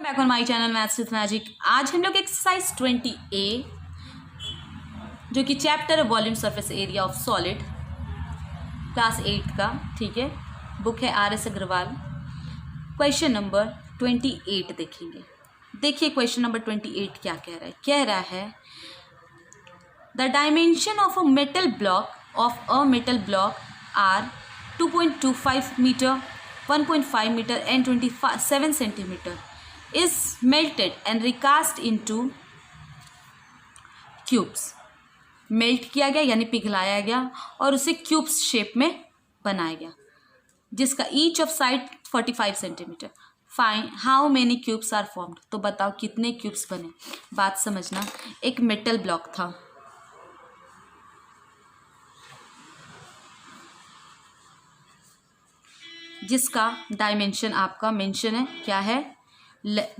Back on my channel maths with magic. आज हम लोग एक्सरसाइज 20A जो कि चैप्टर है volume surface area of solid class 8 का, ठीक है, बुक है RS अग्रवाल। क्वेश्चन नंबर 28 देखेंगे। देखिए क्वेश्चन नंबर 28 क्या कह रहा है। कह रहा है the dimension of a metal block are 2.25 metre, 1.5 metre and 27 centimetre is melted and recast into cubes। Melt किया गया यानी पिघलाया गया और उसे क्यूब्स शेप में बनाया गया, जिसका each of side 45 centimetre. Fine how many cubes are formed. तो बताओ कितने क्यूब्स बने। बात समझना, एक मेटल ब्लॉक था, जिसका डायमेंशन आपका मेंशन है, क्या है,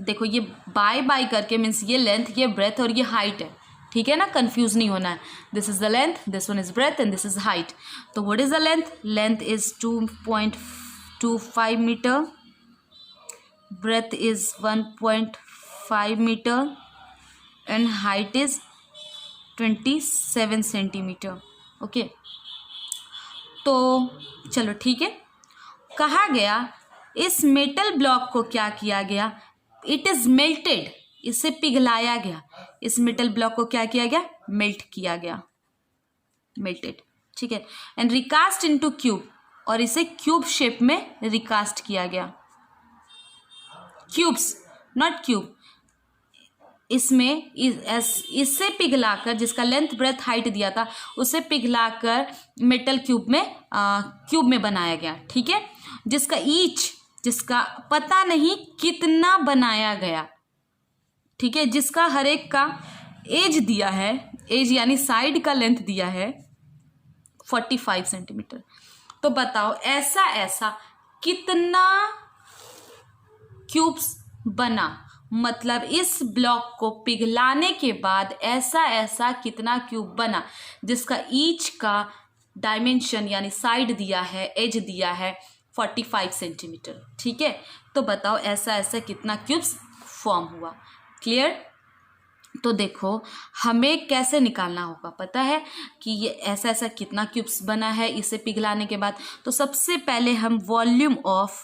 देखो ये बाय करके मीन्स ये लेंथ, ये ब्रेथ और ये हाइट है, ठीक है ना, कंफ्यूज नहीं होना है। This is the length, this one is breadth and this is height. तो what is the length? Length is 2.25 metre, breadth is 1.5 metre and height is 27 centimetre. Okay, तो चलो ठीक है। कहा गया इस मेटल ब्लॉक को क्या किया गया, इट इज मेल्टेड, इसे पिघलाया गया। इस मेटल ब्लॉक को क्या किया गया, मेल्ट किया गया, मेल्टेड, ठीक है, एंड रिकास्ट इनटू क्यूब, और इसे क्यूब शेप में रिकास्ट किया गया। Cubes not cube. इसमें इससे पिघलाकर, जिसका लेंथ ब्रेथ हाइट दिया था, उसे पिघलाकर मेटल क्यूब में बनाया गया, ठीक है, जिसका पता नहीं कितना बनाया गया, ठीक है, जिसका हर एक का एज दिया है, एज यानी साइड का लेंथ दिया है 45 सेंटीमीटर। तो बताओ ऐसा कितना क्यूब्स बना, मतलब इस ब्लॉक को पिघलाने के बाद ऐसा कितना क्यूब बना, जिसका ईच का डायमेंशन यानी साइड दिया है, एज दिया है 45 सेंटीमीटर, ठीक है। तो बताओ ऐसा कितना क्यूब्स फॉर्म हुआ। क्लियर? तो देखो हमें कैसे निकालना होगा, पता है कि ये ऐसा कितना क्यूब्स बना है इसे पिघलाने के बाद। तो सबसे पहले हम वॉल्यूम ऑफ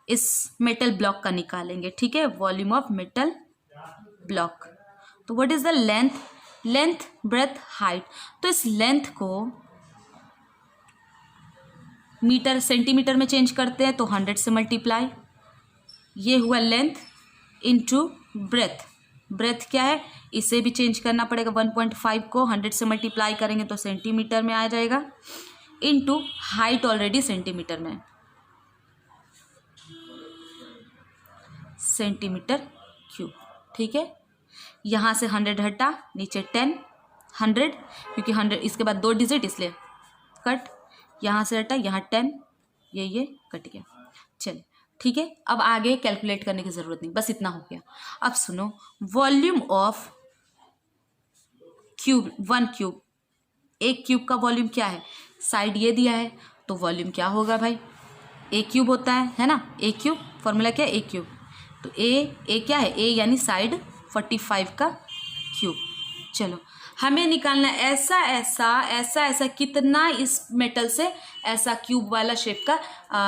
इस मेटल ब्लॉक का निकालेंगे, ठीक है, वॉल्यूम ऑफ मेटल ब्लॉक। तो what is the length breadth height. तो इस लेंथ को मीटर सेंटीमीटर में चेंज करते हैं, तो 100 से मल्टीप्लाई, ये हुआ लेंथ इनटू ब्रेथ। ब्रेथ क्या है, इसे भी चेंज करना पड़ेगा, 1.5 को 100 से मल्टीप्लाई करेंगे तो सेंटीमीटर में आ जाएगा, इनटू हाइट ऑलरेडी सेंटीमीटर में, सेंटीमीटर क्यूब, ठीक है। यहाँ से 100 हटा, नीचे 10, 100 क्योंकि 100 इसके बाद 2 डिजिट इसलिए कट, यहाँ से हटा, यहाँ 10, ये कट गया। चलिए ठीक है, अब आगे कैलकुलेट करने की ज़रूरत नहीं, बस इतना हो गया। अब सुनो, वॉल्यूम ऑफ क्यूब, 1 क्यूब, एक क्यूब का वॉल्यूम क्या है, साइड ये दिया है, तो वॉल्यूम क्या होगा भाई, ए क्यूब होता है ना, ए क्यूब, फॉर्मूला क्या है, ए क्यूब। तो ए क्या है, ए यानी साइड 45 का क्यूब। चलो हमें निकालना ऐसा कितना इस मेटल से ऐसा क्यूब वाला शेप का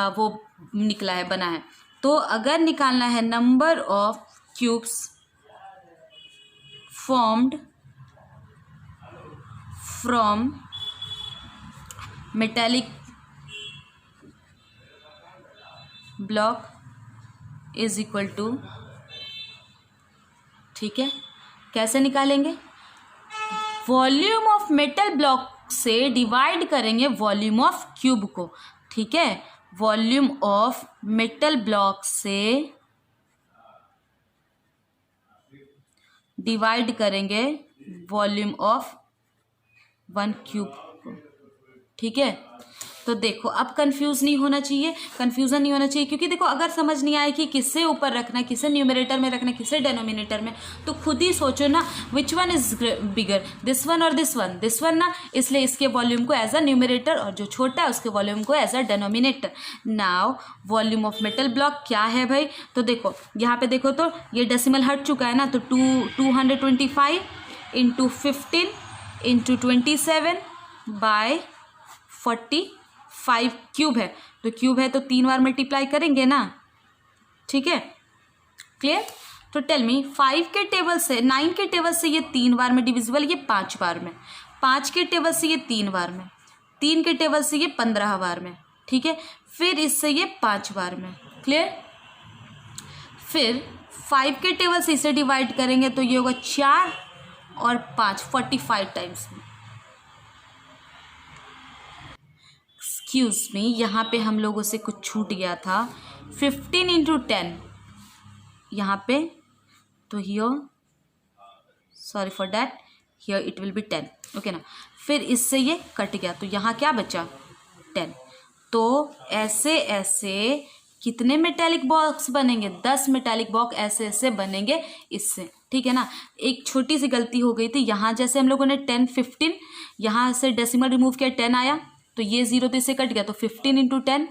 वो निकला है, बना है। तो अगर निकालना है number of cubes formed from metallic block is equal to, ठीक है, कैसे निकालेंगे, वॉल्यूम ऑफ मेटल ब्लॉक से डिवाइड करेंगे वॉल्यूम ऑफ क्यूब को, ठीक है, वॉल्यूम ऑफ मेटल ब्लॉक से डिवाइड करेंगे वॉल्यूम ऑफ 1 क्यूब को, ठीक है। तो देखो अब कंफ्यूज नहीं होना चाहिए, कन्फ्यूज़न नहीं होना चाहिए, क्योंकि देखो अगर समझ नहीं आए कि किससे ऊपर रखना है, किसे न्यूमरेटर में रखना है, किसे डेनोमिनेटर में, तो खुद ही सोचो ना which one is bigger, this one और दिस वन ना, इसलिए इसके वॉल्यूम को एज अ न्यूमरेटर और जो छोटा है उसके वॉल्यूम को as a denominator. Now volume of metal block क्या है भाई, तो देखो यहाँ पे देखो तो ये डेसिमल हट चुका है ना, तो 225 इंटू 15 इंटू 27 बाय 45 क्यूब है, तो क्यूब है तो 3 बार मल्टीप्लाई करेंगे ना, ठीक है, क्लियर। तो टेल मी 5 के टेबल से 9 के टेबल से ये 3 बार में डिविजिबल, ये 5 बार में, 5 के टेबल से ये 3 बार में, 3 के टेबल से ये 15 बार में, ठीक है, फिर इससे ये 5 बार में, क्लियर। फिर 5 के टेबल से इसे डिवाइड करेंगे तो ये होगा 4 और 5 45 टाइम्स में। एक्सक्यूज मी, यहाँ पे हम लोगों से कुछ छूट गया था, 15 इंटू 10 यहाँ पे, तो here sorry for that, here it will be 10, okay ना। फिर इससे ये कट गया तो यहाँ क्या बचा 10। तो ऐसे ऐसे कितने मेटालिक बॉक्स बनेंगे, 10 मेटालिक बॉक्स ऐसे ऐसे बनेंगे इससे, ठीक है ना। एक छोटी सी गलती हो गई थी, यहाँ जैसे हम लोगों ने 10 15 यहाँ से डेसिमल रिमूव किया, 10 आया तो ये 0 तो इससे कट गया, तो 15 इंटू 10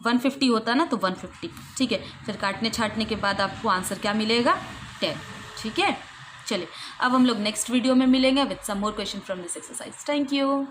150 होता ना, तो 150, ठीक है। फिर काटने छाटने के बाद आपको आंसर क्या मिलेगा 10, ठीक है। चलिए अब हम लोग नेक्स्ट वीडियो में मिलेंगे with some more question from this exercise. Thank you.